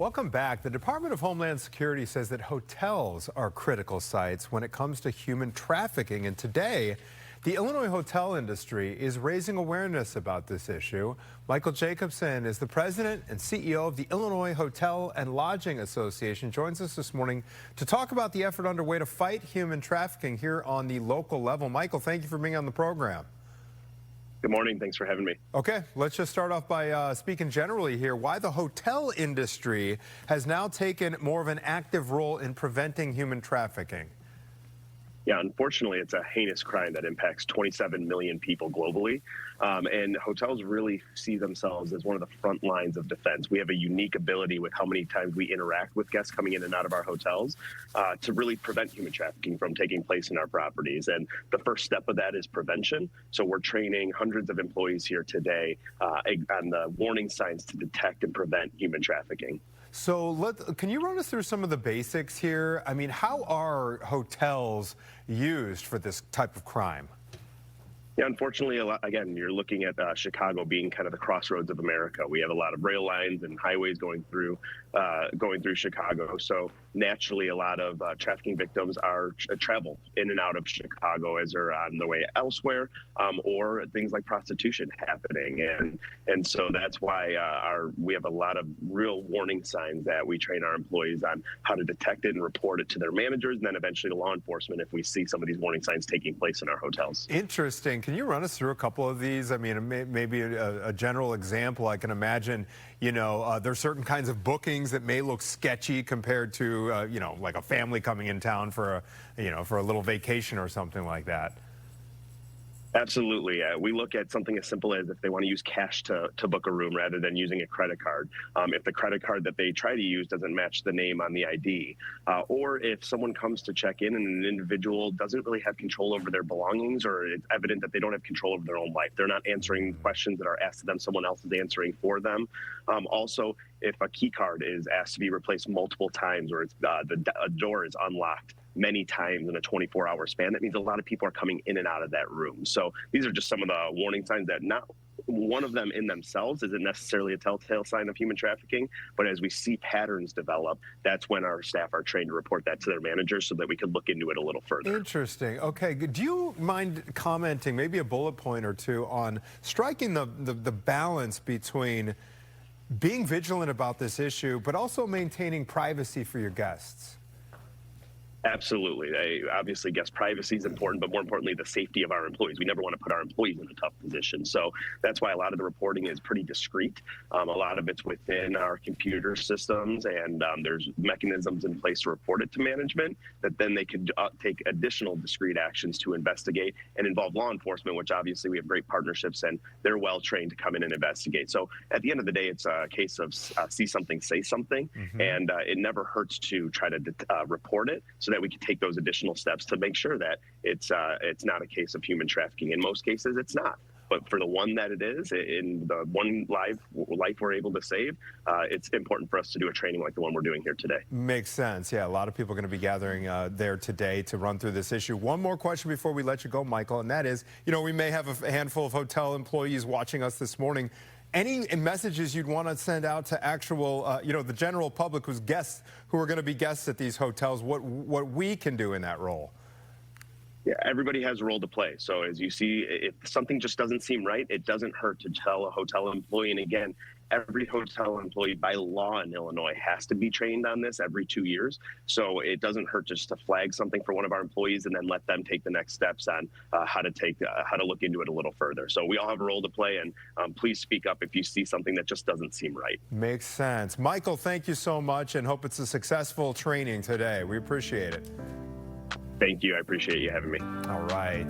Welcome back. The Department of Homeland Security says that hotels are critical sites when it comes to human trafficking. And today, the Illinois hotel industry is raising awareness about this issue. Michael Jacobson is the president and CEO of the Illinois Hotel and Lodging Association. Joins us this morning to talk about the effort underway to fight human trafficking here on the local level. Michael, thank you for being on the program. Good morning. Thanks for having me. Okay, let's just start off by speaking generally here. Why the hotel industry has now taken more of an active role in preventing human trafficking? Yeah, unfortunately, it's a heinous crime that impacts 27 million people globally. And hotels really see themselves as one of the front lines of defense. We have a unique ability with how many times we interact with guests coming in and out of our hotels to really prevent human trafficking from taking place in our properties. And the first step of that is prevention. So we're training hundreds of employees here today on the warning signs to detect and prevent human trafficking. So can you run us through some of the basics here? I mean, how are hotels used for this type of crime? Yeah, unfortunately, again, you're looking at Chicago being kind of the crossroads of America. We have a lot of rail lines and highways going through Chicago. So naturally, a lot of trafficking victims are travel in and out of Chicago as they're on the way elsewhere, or things like prostitution happening. And so that's why we have a lot of real warning signs that we train our employees on how to detect it and report it to their managers, and then eventually to law enforcement if we see some of these warning signs taking place in our hotels. Interesting. Can you run us through a couple of these? I mean, maybe a general example. I can imagine, there's certain kinds of bookings that may look sketchy compared to, like a family coming in town for a little vacation or something like that. Absolutely. We look at something as simple as if they want to use cash to book a room rather than using a credit card. If the credit card that they try to use doesn't match the name on the ID, or if someone comes to check in and an individual doesn't really have control over their belongings, or it's evident that they don't have control over their own life. They're not answering questions that are asked of them. Someone else is answering for them. Also, if a key card is asked to be replaced multiple times, or it's, a door is unlocked many times in a 24-hour span, that means a lot of people are coming in and out of that room. So these are just some of the warning signs that not one of them in themselves isn't necessarily a telltale sign of human trafficking, but as we see patterns develop, that's when our staff are trained to report that to their managers so that we can look into it a little further. Interesting. Okay. Do you mind commenting, maybe a bullet point or two, on striking the balance between being vigilant about this issue, but also maintaining privacy for your guests? Absolutely. Obviously, guest privacy is important, but more importantly, the safety of our employees. We never want to put our employees in a tough position. So that's why a lot of the reporting is pretty discreet. A lot of it's within our computer systems, and there's mechanisms in place to report it to management that then they could take additional discreet actions to investigate and involve law enforcement, which obviously we have great partnerships and they're well trained to come in and investigate. So at the end of the day, it's a case of see something, say something, and it never hurts to try to report it so that we can take those additional steps to make sure that it's not a case of human trafficking. In most cases, it's not. But for the one that it is, in the one life we're able to save, it's important for us to do a training like the one we're doing here today. Makes sense. Yeah, a lot of people are going to be gathering there today to run through this issue. One more question before we let you go, Michael, and that is, we may have a handful of hotel employees watching us this morning. Any messages you'd want to send out to actual, the general public who are going to be guests at these hotels, what we can do in that role? Yeah, everybody has a role to play. So as you see, if something just doesn't seem right, it doesn't hurt to tell a hotel employee. And again, every hotel employee by law in Illinois has to be trained on this every 2 years. So it doesn't hurt just to flag something for one of our employees and then let them take the next steps on how to look into it a little further. So we all have a role to play, and please speak up if you see something that just doesn't seem right. Makes sense. Michael, thank you so much, and hope it's a successful training today. We appreciate it. Thank you. I appreciate you having me. All right.